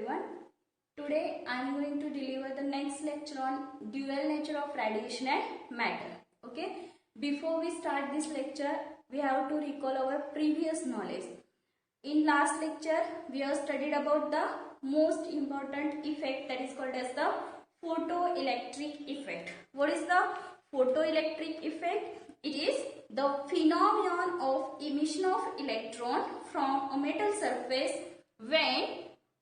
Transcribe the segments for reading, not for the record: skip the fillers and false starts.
everyone. Today I am going to deliver the next lecture on dual nature of radiation and matter. Okay. Before we start this lecture, we have to recall our previous knowledge. In last lecture, we have studied about the most important effect that is called as the photoelectric effect. What is the photoelectric effect? It is the phenomenon of emission of electron from a metal surface when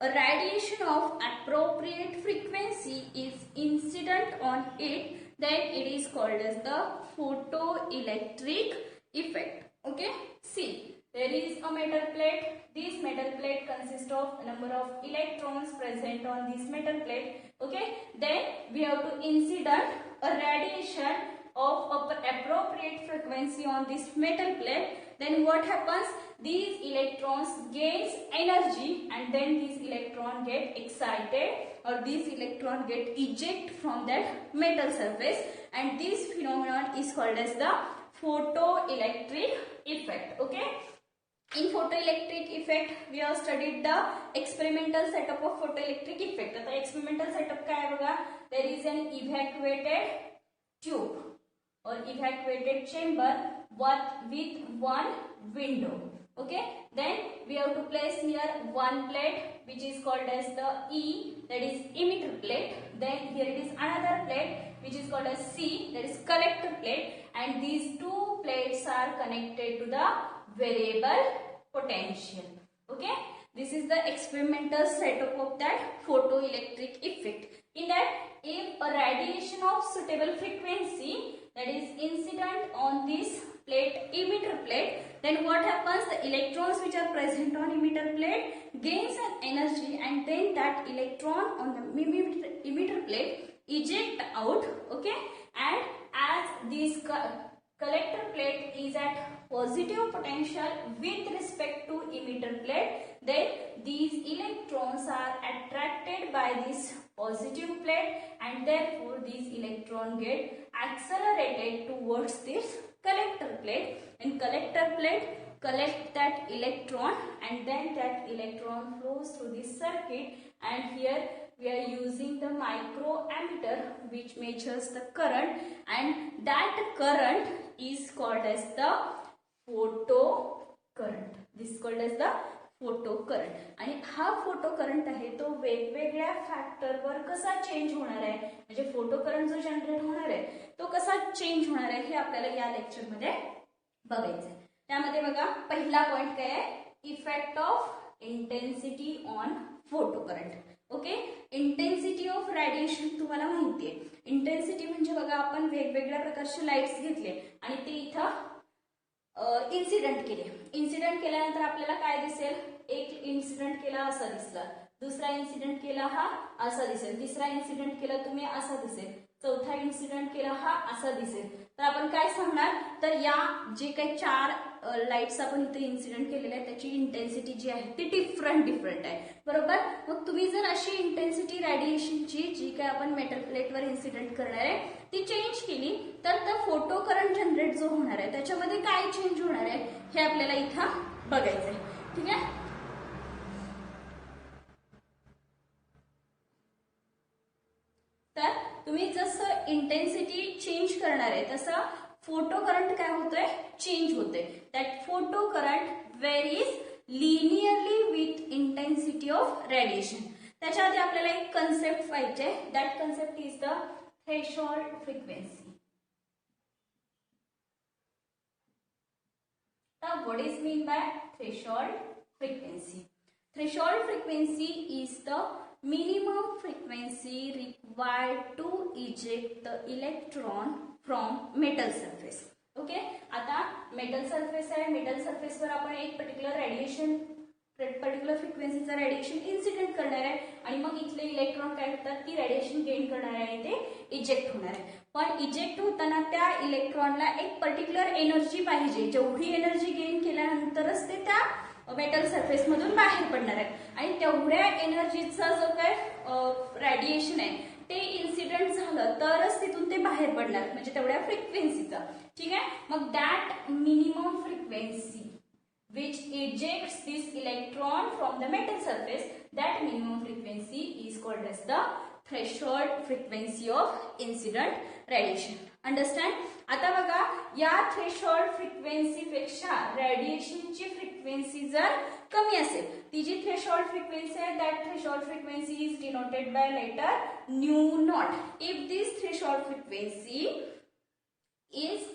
a radiation of appropriate frequency is incident on it, then it is called as the photoelectric effect. Okay, see, there is a metal plate. This metal plate consists of a number of electrons present on this metal plate. Okay, then we have to incident a radiation of appropriate frequency on this metal plate. Then what happens? These electrons gains energy and then these electrons get excited or these electrons get ejected from that metal surface, and this phenomenon is called as the photoelectric effect. Okay. In photoelectric effect, we have studied the experimental setup of photoelectric effect. आता experimental setup काय आहे बघा? There is an evacuated tube or evacuated chamber with one window. Okay. Then we have to place here one plate which is called as the E, that is emitter plate. Then here it is another plate which is called as C, that is collector plate, and these two plates are connected to the variable potential. Okay, this is the experimental setup of that photoelectric effect. In that, if a radiation of suitable frequency that is incident on this plate, emitter plate, then what happens? The electrons which are present on emitter plate gains an energy and then that electron on the emitter plate eject out. Okay, and as this collector plate is at positive potential with respect to emitter plate, then these electrons are attracted by this positive plate and therefore these electrons get accelerated towards this collector plate, and collector plate collect that electron and then that electron flows through this circuit, and here we are using the microammeter which measures the current, and that current is called as the photo current. This is called as the photo current. आणि हा photo current आहे तो वेगवेगळ्या फॅक्टरवर कसा change होणार आहे, म्हणजे photo current जो जनरेट होणार आहे तो कसा चेंज होणार आहे हे आपल्याला या लेक्चर मध्ये बघायचं आहे. त्यामध्ये बघा पहिला पॉइंट काय आहे? Effect of intensity on photo current. Okay, intensity of radiation तुम्हाला माहिती आहे. इंटेन्सिटी म्हणजे बघा आपण वेगवेगळ्या प्रकारचे लाईट्स घेतले आणि ते इथं इन्सिडेंट केले. इन्सिडेंट केल्यानंतर आपल्याला काय दिसेल? एक इन्सिडेंट केला असा दिसला, दुसरा इन्सिडेंट केला हा असा दिसेल, तिसरा इन्सिडेंट केला तुम्ही असा दिसेल, चौथा इन्सिडेंट केला हा असा दिसेल. तर आपण काय सांगणार? तर या जे काही चार लाईट्स आपण इथे इन्सिडेंट केलेले आहेत त्याची इंटेन्सिटी जी आहे ती डिफरंट आहे. बरोबर. मग तुम्ही जर अशी इंटेन्सिटी रेडिएशनची जी काही आपण मेटल प्लेटवर इन्सिडेंट करणार आहे ती चेंज केली तर फोटो करंट जनरेट जो होणार आहे त्याच्यामध्ये काय चेंज होणार आहे हे आपल्याला इथं बघायचं आहे. ठीक आहे. तर तुम्ही जसं इंटेन्सिटी चेंज करणार आहे तसं फोटो करंट काय होतोय? चेंज होतोय. That photo current varies linearly with intensity of radiation. त्याच्या आधी आपल्याला एक कन्सेप्ट पाहिजे. That concept is the threshold frequency. Now what is mean by threshold frequency? Threshold frequency is the minimum frequency required to eject the electron from metal surface. Okay, आता metal surface आहे. Metal surface वर आपण एक particular फ्रिक्वेन्सीचा radiation incident करणार आहे आणि मग इथले electron काय होतात? ती रेडिएशन गेन करणार आहे आणि ते इजेक्ट होणार आहे. पण इजेक्ट होताना त्या इलेक्ट्रॉनला एक पर्टिक्युलर एनर्जी पाहिजे. जेवढी एनर्जी गेन केल्यानंतरच ते त्या मेटल सरफेस मधून बाहेर पडणार आहे आणि तेवढ्या एनर्जीचा जो काय रेडिएशन आहे ते इन्सिडेंट झालं तरच तिथून ते बाहेर पडणार, म्हणजे तेवढ्या फ्रिक्वेन्सीचा. ठीक आहे. मग that minimum frequency which ejects this electron from the metal surface, that minimum frequency called as the threshold frequency of incident radiation. Understand? आता बघा या थ्रेशोल्ड फ्रिक्वेन्सी पेक्षा रेडिएशनची फ्रिक्वेन्सी जर कमी असेल, ती जी थ्रेशोल्ड फ्रिक्वेन्सी आहे that threshold frequency is denoted by letter nu naught. If this threshold frequency is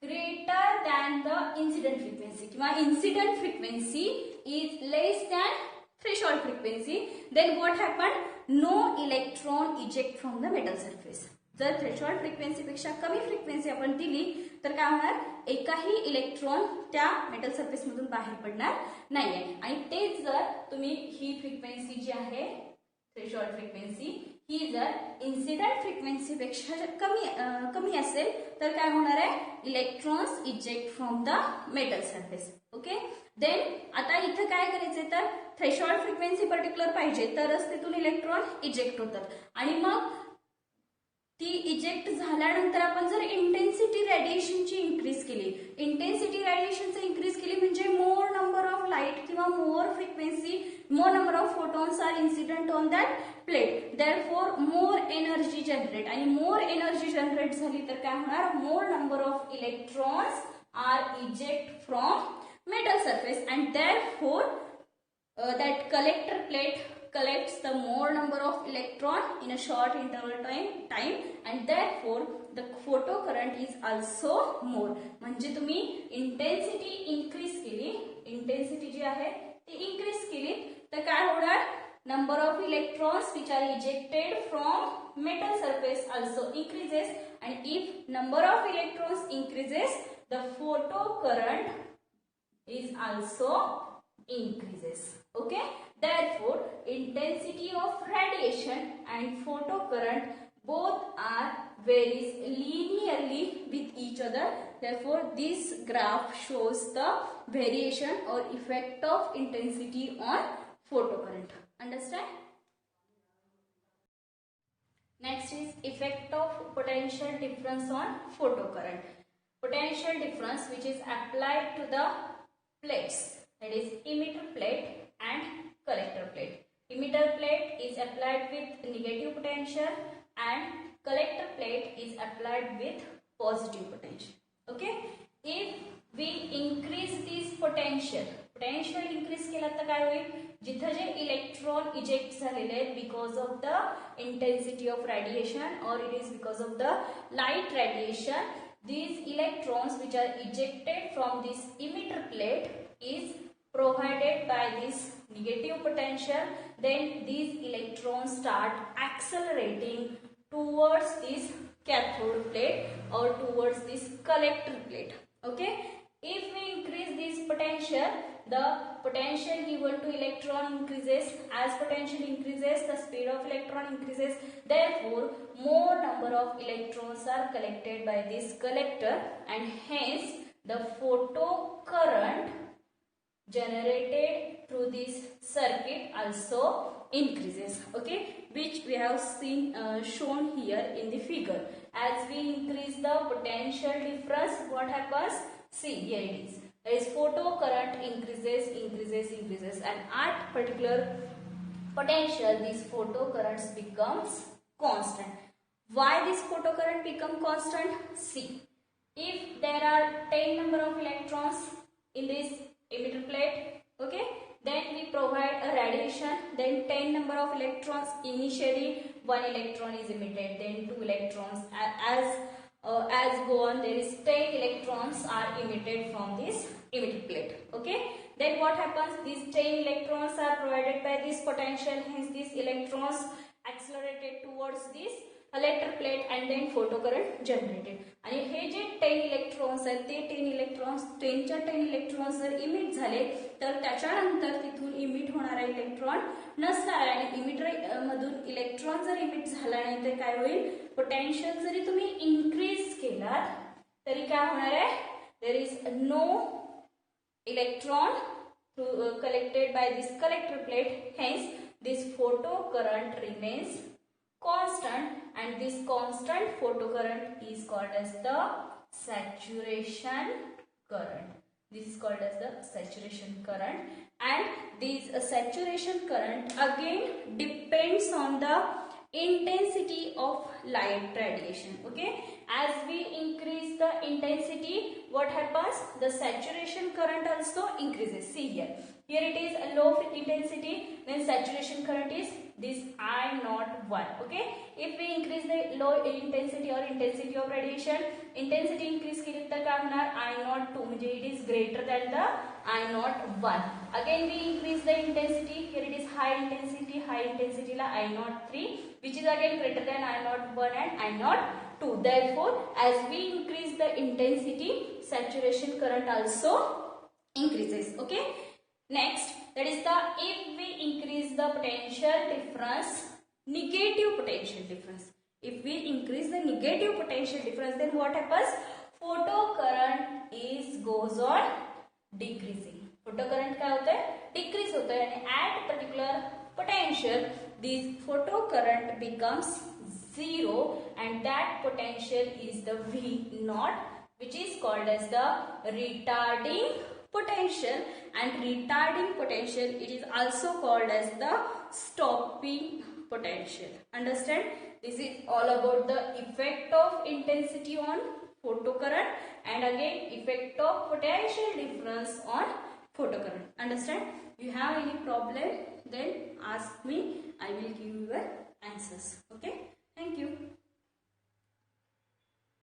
greater than the incident frequency किंवा incident frequency is less than threshold frequency, then what happened? No electron eject from the metal surface. जर threshold frequency पेक्षा कमी frequency आपण दिली तर काय होणार? एकाही इलेक्ट्रॉन त्या मेटल सरफेस मधून बाहेर पडणार नाहीये. आणि तेच जर तुम्ही ही फ्रिक्वेन्सी जी आहे थ्रेशोल्ड फ्रिक्वेन्सी ही जर इन्सिडेंट फ्रिक्वेन्सी पेक्षा कमी असेल तर काय होणार आहे? Electrons eject from the metal surface. Okay. Then आता इथं काय करायचंय तर थ्रेशोल्ड फ्रिक्वेन्सी पर्टिक्युलर पाहिजे तरच तिथून इलेक्ट्रॉन इजेक्ट होतात. आणि मग ती इजेक्ट झाल्यानंतर आपण जर इंटेन्सिटी रेडिएशनची इन्क्रीज केली, इंटेन्सिटी रेडिएशनचं इन्क्रीज केली म्हणजे मोर नंबर ऑफ लाईट किंवा more frequency, more number of photons are incident on that plate, therefore more energy generate. आणि मोर एनर्जी जनरेट झाली तर काय होणार? More number of electrons are eject from metal surface and therefore that collector plate collects the more number of electron in a short interval time and therefore the photocurrent is also more. म्हणजे तुम्ही intensity increase केली, intensity जी आहे ती increase केली तर काय होणार? number of electrons which are ejected from metal surface also increases and if number of electrons increases the photocurrent is also increases. Okay, therefore intensity of radiation and photocurrent both are varies linearly with each other. Therefore this graph shows the variation or effect of intensity on photocurrent. Understand? Next is effect of potential difference on photocurrent. Potential difference which is applied to the plates, that is emitter plate and collector plate. Emitter plate is applied with negative potential and collector plate is applied with positive potential. Okay, if we increase this potential increase केला तर काय होईल? जिथे जे electron eject झालेले आहेत because of the intensity of radiation or it is because of the light radiation, these electrons which are ejected from this emitter plate is provided by this negative potential. Then these electrons start accelerating towards this cathode plate or towards this collector plate. Okay, if we increase this potential, the potential given to electron increases. As potential increases, the speed of electron increases. Therefore more number of electrons are collected by this collector and hence the photocurrent generated through this circuit also increases. Okay, which we have seen shown here in the figure. As we increase the potential difference, what happens? See, here it is. There is photocurrent increases and at particular potential these photocurrents becomes constant. Why this photocurrent become constant? See, if there are 10 number of electrons in this emitter plate, okay, then we provide a radiation, then 10 number of electrons, initially 1 electron is emitted, then 2 electrons, as go on, there is 10 electrons are emitted from this emitter plate. Okay, then what happens? These 10 electrons are provided by this potential, hence these electrons accelerated towards this collector plate and then photocurrent generated. आणि हे जे 10 electrons आहेत ते 10 electrons 10च्या 10 electrons जर emit झाले तर त्याच्यानंतर तिथून emit होणारा electron नसणार आहे आणि इमिटर मधून इलेक्ट्रॉन जर इमिट झाला नाही तर काय होईल? पोटेन्शियल जरी तुम्ही इन्क्रीज केलात तरी काय होणार आहे? There is no electron collected by this collector plate, hence this photocurrent remains constant and this constant photocurrent is called as the saturation current. This is called as the saturation current and this saturation current again depends on the intensity of light radiation. Okay, as we increase the intensity, what happens? The saturation current also increases. See here, it is a low intensity, then saturation current is this I naught 1. Okay, if we increase the low intensity or intensity of radiation, intensity increase केली तर काय होणार? I naught 2 म्हणजे it is greater than the I naught 1. Again we increase the intensity, here it is high intensity La I naught 3, which is again greater than I naught 1 and I naught 2. Therefore, as we increase the intensity, saturation current also increases. Okay. Next, that is the if we increase the potential difference, negative potential difference. If we increase the negative potential difference, then what happens? Photocurrent goes on decreasing. Photocurrent क्या होता है? Decrease होता है, and at particular potential, this photocurrent becomes 0, and that potential is the V naught, which is called as the retarding potential, and retarding potential it is also called as the stopping potential. Understand? This is all about the effect of intensity on photocurrent, and again effect of potential difference on photocurrent. Understand? You have any problem, then ask me, I will give you answers. Okay, thank you.